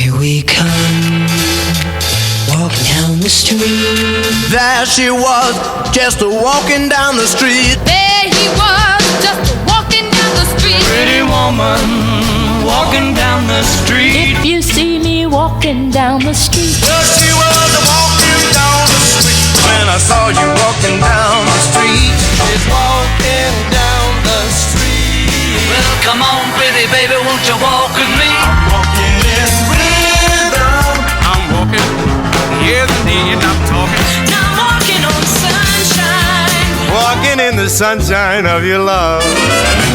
Here we come, walking down the street. There she was, just walking down the street. There he was, just walking down the street. Pretty woman, walking down the street. If you see me walking down the street. Well, she was walking down the street. When I saw you walking down the street. She's walking down the street. Well, come on, pretty baby, won't you walk with me? I'm walking in rhythm. I'm walking, yeah, indeed, I'm talking. Now I'm walking on sunshine. Walking in the sunshine of your love.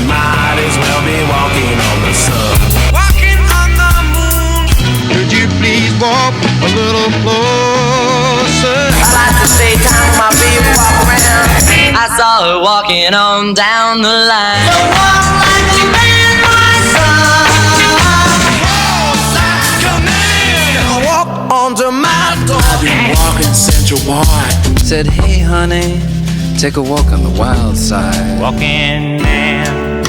Might as well be walking on the sun. Walking on the moon. Could you please walk a little closer? I like to stay time with my baby walk around. I saw her walking on down the line. So walk like you meant my son. Come in. Walk onto my door. I've been walking Central Park. Said, hey honey, take a walk on the wild side. Walking man,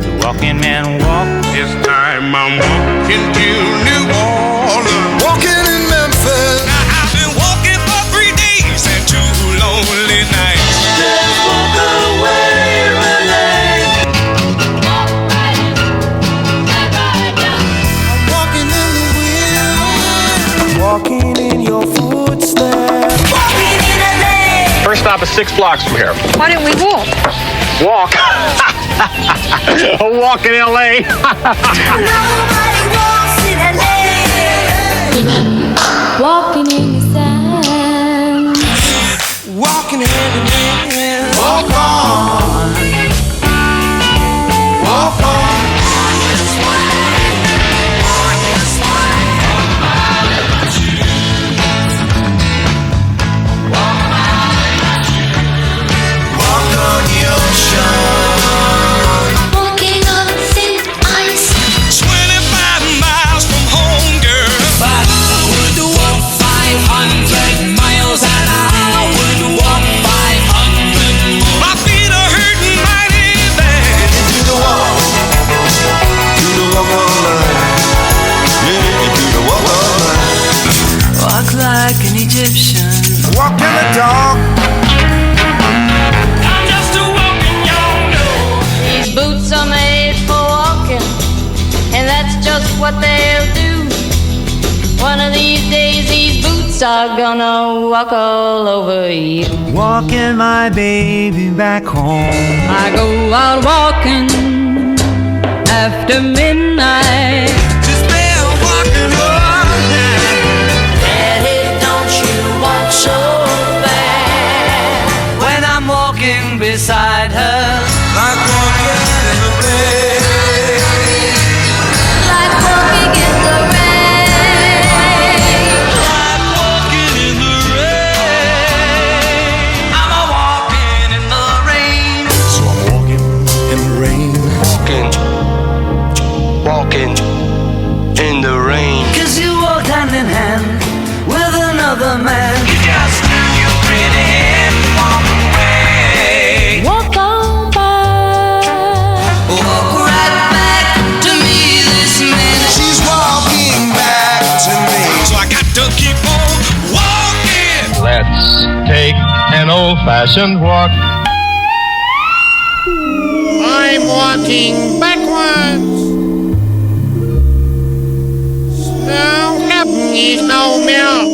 the walking man walk. This time I'm walking to New Orleans. Walking in Memphis. Now I've been walking for 3 days and 2 lonely nights. Just walk away, Renee. I'm walking in the wind. Walking in your footsteps. Walking in the lane. First stop is 6 blocks from here. Why don't we walk? Walk. A walk in L.A. Nobody walks in a lane. Walking in the sand. Walking hand in hand. Walk on. Walk on. Walk on the ocean. Walking on thin ice. 25 miles from home, girl. But I would walk 500 miles and I would walk 500 more. My feet are hurting mighty bad. Do the walk. Do the walk on line. Yeah, do the walk on line. Walk like an Egyptian. Walk in the dark. I'm just a walking yonder. These boots are made for walking, and that's just what they'll do. One of these days, these boots are gonna walk all over you. Walking my baby back home. I go out walking after midnight. Just been walking all night. Daddy, don't you walk so bad when I'm walking beside her. Like walking in the rain. Like walking in the rain. Like walking in the rain. I'm a walking in the rain. So I'm walking in the rain. Walking in the rain. 'Cause you walked hand in hand with another man. You just turn your pretty head and walk away. Walk on by. Walk right back to me, this minute. She's walking back to me. So I got to keep on walking. Let's take an old-fashioned walk. I'm walking backwards. No, heaven is no mirror.